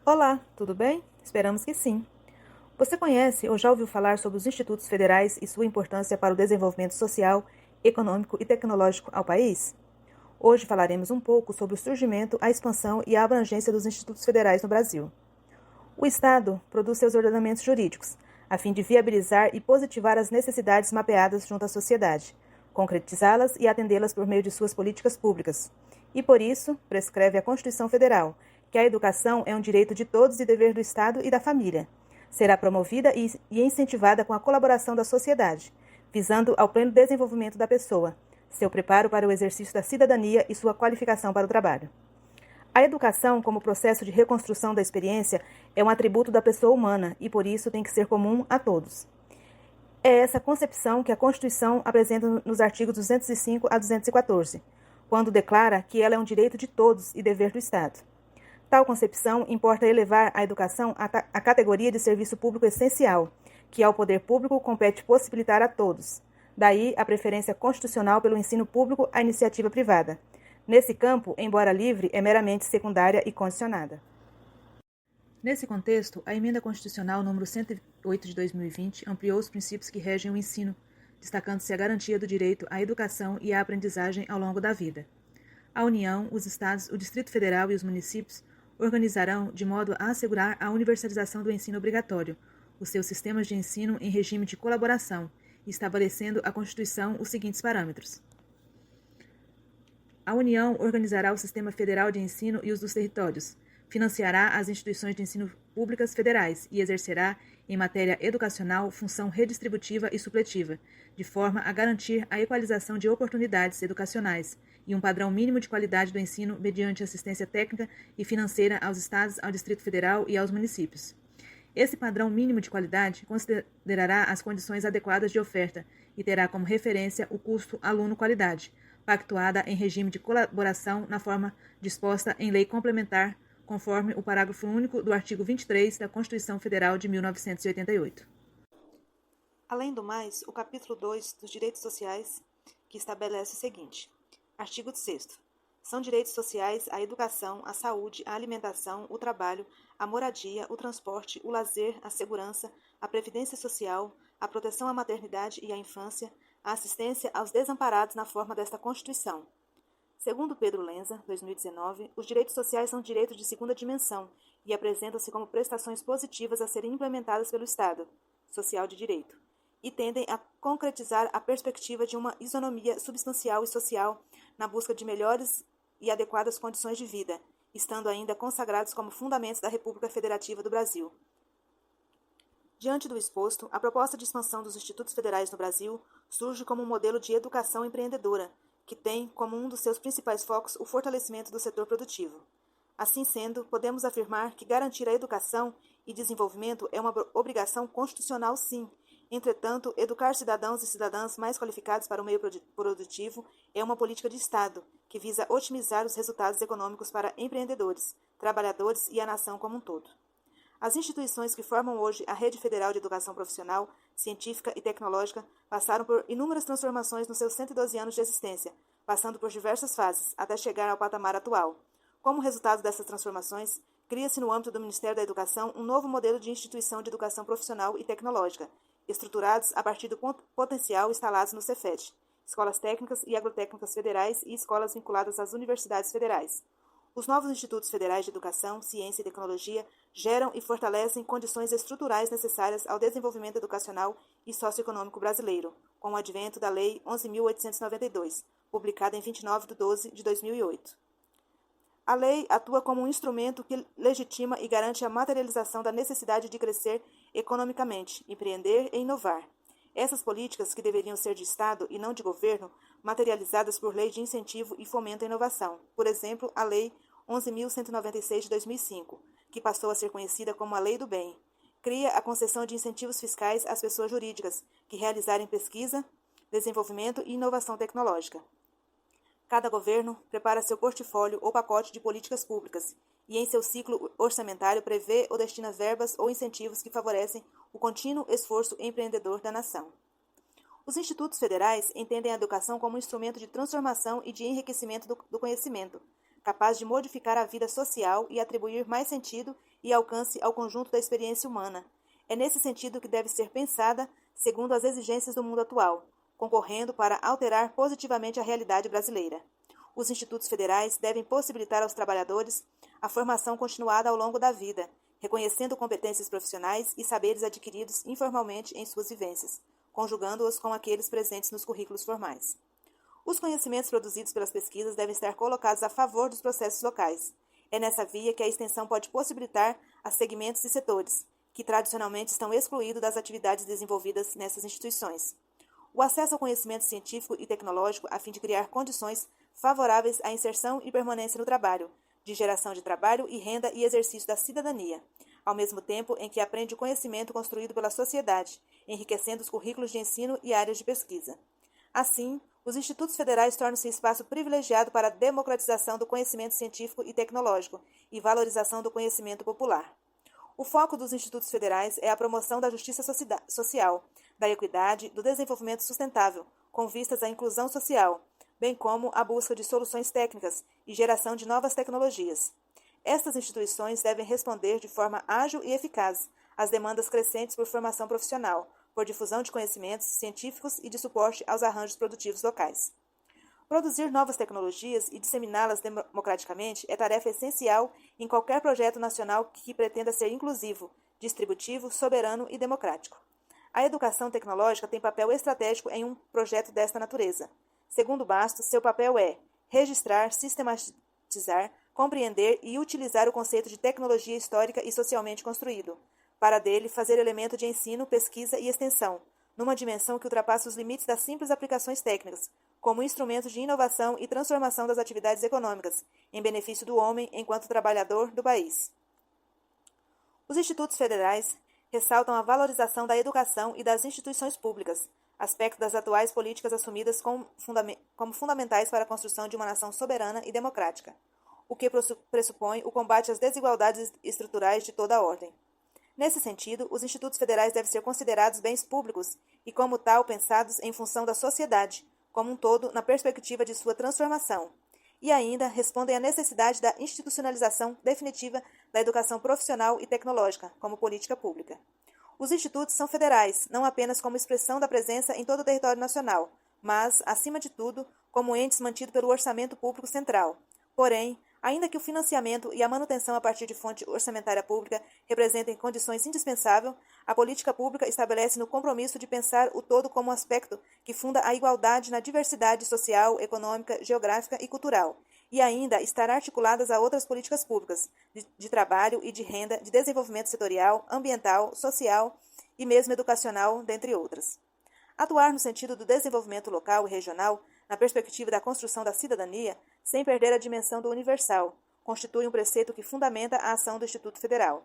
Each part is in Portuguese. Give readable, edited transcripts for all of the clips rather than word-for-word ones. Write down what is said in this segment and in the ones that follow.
Olá, tudo bem? Esperamos que sim. Você conhece ou já ouviu falar sobre os institutos federais e sua importância para o desenvolvimento social, econômico e tecnológico ao país? Hoje falaremos um pouco sobre o surgimento, a expansão e a abrangência dos institutos federais no Brasil. O Estado produz seus ordenamentos jurídicos, a fim de viabilizar e positivar as necessidades mapeadas junto à sociedade, concretizá-las e atendê-las por meio de suas políticas públicas. E por isso, prescreve a Constituição Federal, que a educação é um direito de todos e dever do Estado e da família. Será promovida e incentivada com a colaboração da sociedade, visando ao pleno desenvolvimento da pessoa, seu preparo para o exercício da cidadania e sua qualificação para o trabalho. A educação, como processo de reconstrução da experiência, é um atributo da pessoa humana e, por isso, tem que ser comum a todos. É essa concepção que a Constituição apresenta nos artigos 205 a 214, quando declara que ela é um direito de todos e dever do Estado. Tal concepção importa elevar a educação à categoria de serviço público essencial, que ao poder público compete possibilitar a todos. Daí a preferência constitucional pelo ensino público à iniciativa privada. Nesse campo, embora livre, é meramente secundária e condicionada. Nesse contexto, a Emenda Constitucional número 108 de 2020 ampliou os princípios que regem o ensino, destacando-se a garantia do direito à educação e à aprendizagem ao longo da vida. A União, os Estados, o Distrito Federal e os municípios organizarão de modo a assegurar a universalização do ensino obrigatório, os seus sistemas de ensino em regime de colaboração, estabelecendo a Constituição os seguintes parâmetros. A União organizará o Sistema Federal de Ensino e os dos territórios, financiará as instituições de ensino públicas federais e exercerá, em matéria educacional, função redistributiva e supletiva, de forma a garantir a equalização de oportunidades educacionais e um padrão mínimo de qualidade do ensino mediante assistência técnica e financeira aos Estados, ao Distrito Federal e aos municípios. Esse padrão mínimo de qualidade considerará as condições adequadas de oferta e terá como referência o custo aluno-qualidade, pactuada em regime de colaboração na forma disposta em lei complementar, conforme o parágrafo único do artigo 23 da Constituição Federal de 1988. Além do mais, o capítulo 2 dos Direitos Sociais, que estabelece o seguinte: Artigo 6º. São direitos sociais a educação, a saúde, a alimentação, o trabalho, a moradia, o transporte, o lazer, a segurança, a previdência social, a proteção à maternidade e à infância, a assistência aos desamparados na forma desta Constituição. Segundo Pedro Lenza, 2019, os direitos sociais são direitos de segunda dimensão e apresentam-se como prestações positivas a serem implementadas pelo Estado social de direito e tendem a concretizar a perspectiva de uma isonomia substancial e social na busca de melhores e adequadas condições de vida, estando ainda consagrados como fundamentos da República Federativa do Brasil. Diante do exposto, a proposta de expansão dos institutos federais no Brasil surge como um modelo de educação empreendedora, que tem como um dos seus principais focos o fortalecimento do setor produtivo. Assim sendo, podemos afirmar que garantir a educação e desenvolvimento é uma obrigação constitucional, sim. Entretanto, educar cidadãos e cidadãs mais qualificados para o meio produtivo é uma política de Estado, que visa otimizar os resultados econômicos para empreendedores, trabalhadores e a nação como um todo. As instituições que formam hoje a Rede Federal de Educação Profissional, Científica e Tecnológica passaram por inúmeras transformações nos seus 112 anos de existência, passando por diversas fases, até chegar ao patamar atual. Como resultado dessas transformações, cria-se no âmbito do Ministério da Educação um novo modelo de instituição de educação profissional e tecnológica, estruturados a partir do potencial instalados no Cefet, escolas técnicas e agrotécnicas federais e escolas vinculadas às universidades federais. Os novos institutos federais de educação, ciência e tecnologia geram e fortalecem condições estruturais necessárias ao desenvolvimento educacional e socioeconômico brasileiro, com o advento da Lei 11.892, publicada em 29 de 12 de 2008. A lei atua como um instrumento que legitima e garante a materialização da necessidade de crescer economicamente, empreender e inovar. Essas políticas, que deveriam ser de Estado e não de governo, materializadas por lei de incentivo e fomento à inovação. Por exemplo, a Lei 11.196 de 2005, que passou a ser conhecida como a Lei do Bem, cria a concessão de incentivos fiscais às pessoas jurídicas que realizarem pesquisa, desenvolvimento e inovação tecnológica. Cada governo prepara seu portfólio ou pacote de políticas públicas e em seu ciclo orçamentário prevê ou destina verbas ou incentivos que favorecem o contínuo esforço empreendedor da nação. Os institutos federais entendem a educação como um instrumento de transformação e de enriquecimento do conhecimento, capaz de modificar a vida social e atribuir mais sentido e alcance ao conjunto da experiência humana. É nesse sentido que deve ser pensada segundo as exigências do mundo atual, concorrendo para alterar positivamente a realidade brasileira. Os institutos federais devem possibilitar aos trabalhadores a formação continuada ao longo da vida, reconhecendo competências profissionais e saberes adquiridos informalmente em suas vivências, conjugando-os com aqueles presentes nos currículos formais. Os conhecimentos produzidos pelas pesquisas devem estar colocados a favor dos processos locais. É nessa via que a extensão pode possibilitar a segmentos e setores, que tradicionalmente estão excluídos das atividades desenvolvidas nessas instituições. O acesso ao conhecimento científico e tecnológico a fim de criar condições favoráveis à inserção e permanência no trabalho, de geração de trabalho e renda e exercício da cidadania, ao mesmo tempo em que aprende o conhecimento construído pela sociedade, enriquecendo os currículos de ensino e áreas de pesquisa. Assim, os institutos federais tornam-se espaço privilegiado para a democratização do conhecimento científico e tecnológico e valorização do conhecimento popular. O foco dos institutos federais é a promoção da justiça social, da equidade, do desenvolvimento sustentável, com vistas à inclusão social, bem como a busca de soluções técnicas e geração de novas tecnologias. Estas instituições devem responder de forma ágil e eficaz às demandas crescentes por formação profissional, por difusão de conhecimentos científicos e de suporte aos arranjos produtivos locais. Produzir novas tecnologias e disseminá-las democraticamente é tarefa essencial em qualquer projeto nacional que pretenda ser inclusivo, distributivo, soberano e democrático. A educação tecnológica tem papel estratégico em um projeto desta natureza. Segundo Bastos, seu papel é registrar, sistematizar, compreender e utilizar o conceito de tecnologia histórica e socialmente construído, para dele fazer elemento de ensino, pesquisa e extensão, numa dimensão que ultrapassa os limites das simples aplicações técnicas, como instrumento de inovação e transformação das atividades econômicas, em benefício do homem enquanto trabalhador do país. Os institutos federais ressaltam a valorização da educação e das instituições públicas, aspecto das atuais políticas assumidas como fundamentais para a construção de uma nação soberana e democrática, o que pressupõe o combate às desigualdades estruturais de toda a ordem. Nesse sentido, os institutos federais devem ser considerados bens públicos e, como tal, pensados em função da sociedade, como um todo, na perspectiva de sua transformação, e ainda respondem à necessidade da institucionalização definitiva da educação profissional e tecnológica, como política pública. Os institutos são federais, não apenas como expressão da presença em todo o território nacional, mas, acima de tudo, como entes mantidos pelo orçamento público central. Porém, ainda que o financiamento e a manutenção a partir de fonte orçamentária pública representem condições indispensáveis, a política pública estabelece no compromisso de pensar o todo como um aspecto que funda a igualdade na diversidade social, econômica, geográfica e cultural, e ainda estar articuladas a outras políticas públicas de trabalho e de renda, de desenvolvimento setorial, ambiental, social e mesmo educacional, dentre outras. Atuar no sentido do desenvolvimento local e regional, na perspectiva da construção da cidadania, sem perder a dimensão do universal, constitui um preceito que fundamenta a ação do Instituto Federal.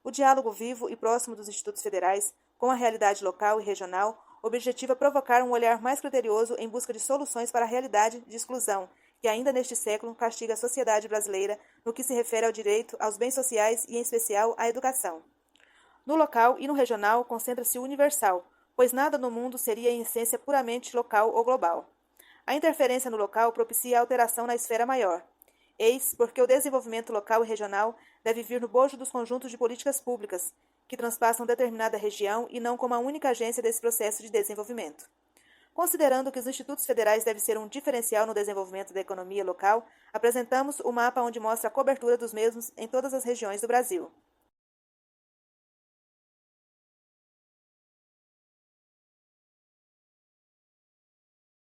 O diálogo vivo e próximo dos institutos federais com a realidade local e regional objetiva provocar um olhar mais criterioso em busca de soluções para a realidade de exclusão que ainda neste século castiga a sociedade brasileira no que se refere ao direito aos bens sociais e, em especial, à educação. No local e no regional concentra-se o universal, pois nada no mundo seria em essência puramente local ou global. A interferência no local propicia a alteração na esfera maior. Eis porque o desenvolvimento local e regional deve vir no bojo dos conjuntos de políticas públicas, que transpassam determinada região e não como a única agência desse processo de desenvolvimento. Considerando que os institutos federais devem ser um diferencial no desenvolvimento da economia local, apresentamos o mapa onde mostra a cobertura dos mesmos em todas as regiões do Brasil.